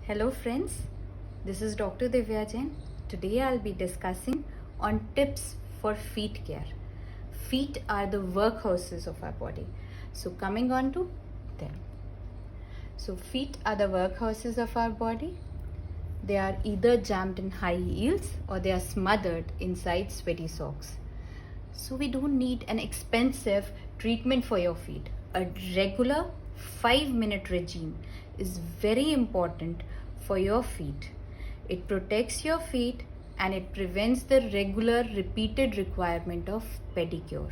Hello friends, this is Dr. Divya Jain. Today I'll be discussing on tips for feet care. Feet are the workhorses of our body. So coming on to them. So feet are the workhorses of our body. They are either jammed in high heels or they are smothered inside sweaty socks. So we don't need an expensive treatment for your feet. A regular 5-minute regime is very important for your feet. It protects your feet and it prevents the regular repeated requirement of pedicure.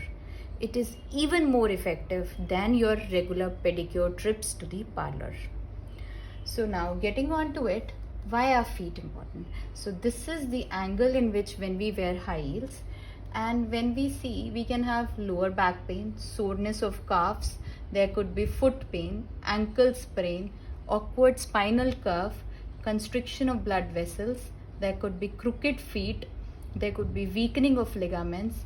It is even more effective than your regular pedicure trips to the parlor. So now getting on to it, why are feet important? So this is the angle in which when we wear high heels, and when we see, we can have lower back pain, soreness of calves, there could be foot pain, ankle sprain, awkward spinal curve, constriction of blood vessels, there could be crooked feet, there could be weakening of ligaments,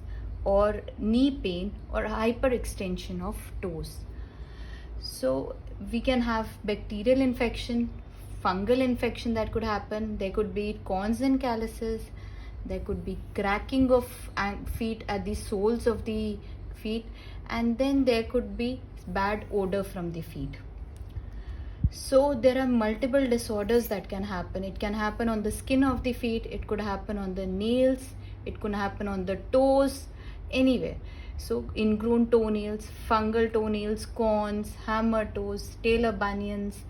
or knee pain, or hyperextension of toes. So we can have bacterial infection, fungal infection that could happen, there could be corns and calluses, there could be cracking of feet at the soles of the feet, and then there could be bad odor from the feet. So there are multiple disorders that can happen. It can happen on the skin of the feet, it could happen on the nails, it could happen on the toes, anywhere. So ingrown toenails, fungal toenails, corns, hammer toes, tailor bunions,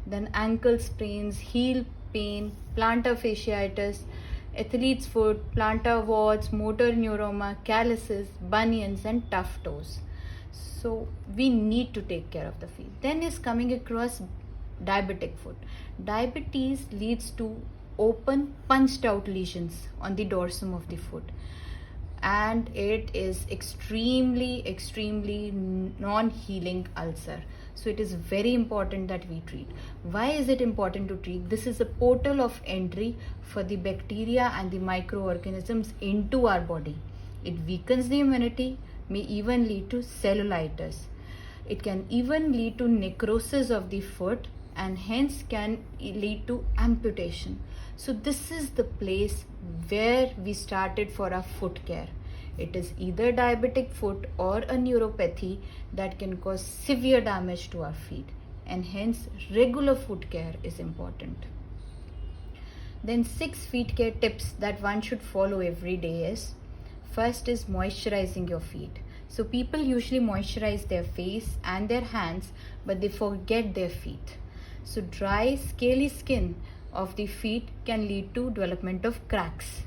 then ankle sprains, heel pain, plantar fasciitis, athlete's foot, plantar warts, motor neuroma, calluses, bunions, and tough toes. So we need to take care of the feet. Then is coming across diabetic foot. Diabetes leads to open punched out lesions on the dorsum of the foot, and it is extremely non-healing ulcer. So it is very important that we treat. Why is it important to treat? This is a portal of entry for the bacteria and the microorganisms into our body. It weakens the immunity, may even lead to cellulitis. It can even lead to necrosis of the foot and hence can lead to amputation. So this is the place where we started for our foot care. It is either diabetic foot or a neuropathy that can cause severe damage to our feet, and hence regular foot care is important. Then 6 feet care tips that one should follow every day is, first is moisturizing your feet. So people usually moisturize their face and their hands, but they forget their feet. So dry, scaly skin of the feet can lead to development of cracks.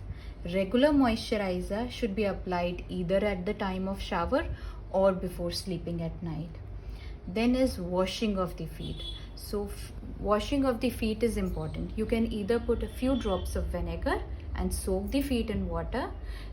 Regular moisturizer should be applied either at the time of shower or before sleeping at night. Then is washing of the feet. So washing of the feet is important. You can either put a few drops of vinegar and soak the feet in water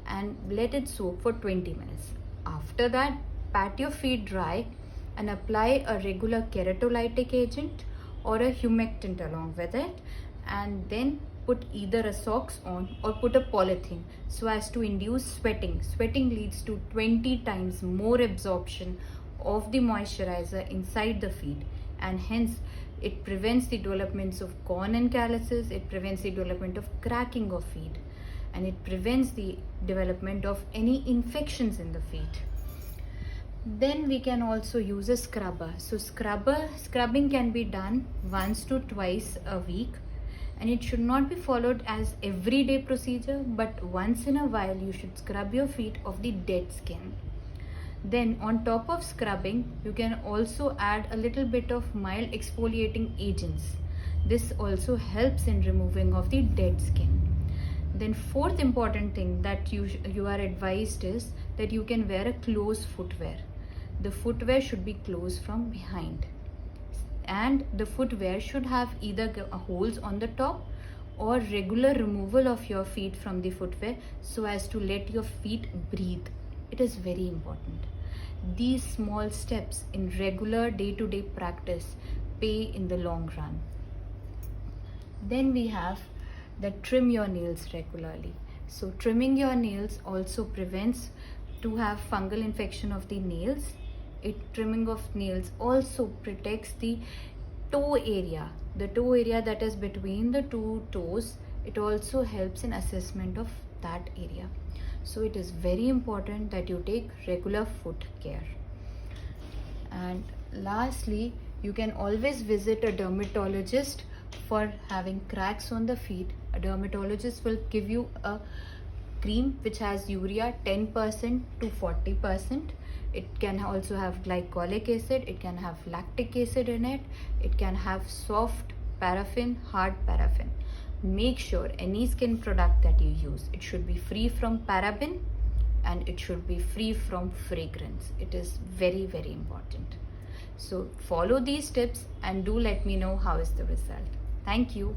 and let it soak for 20 minutes. After that, pat your feet dry and apply a regular keratolytic agent or a humectant along with it, and then put either a socks on or put a polythene so as to induce sweating. Sweating leads to 20 times more absorption of the moisturizer inside the feet, and hence it prevents the developments of corn and calluses, it prevents the development of cracking of feet, and it prevents the development of any infections in the feet. Then we can also use a scrubber. So scrubbing can be done once to twice a week, and it should not be followed as everyday procedure, but once in a while you should scrub your feet of the dead skin. Then on top of scrubbing, you can also add a little bit of mild exfoliating agents. This also helps in removing of the dead skin. Then fourth important thing that you are advised is that you can wear a closed footwear. The footwear should be closed from behind, and the footwear should have either holes on the top or regular removal of your feet from the footwear so as to let your feet breathe. It is very important. These small steps in regular day-to-day practice pay in the long run. Then we have that trim your nails regularly. So trimming your nails also prevents to have fungal infection of the nails. Trimming of nails also protects the toe area the toe area that is between the two toes, it also helps in assessment of that area. So it is very important that you take regular foot care. And lastly, you can always visit a dermatologist for having cracks on the feet. A dermatologist will give you a cream which has urea 10% to 40%. It can also have glycolic acid, it can have lactic acid in it, it can have soft paraffin, hard paraffin. Make sure any skin product that you use, it should be free from paraben and it should be free from fragrance. It is very, very important. So follow these tips and do let me know how is the result. Thank you.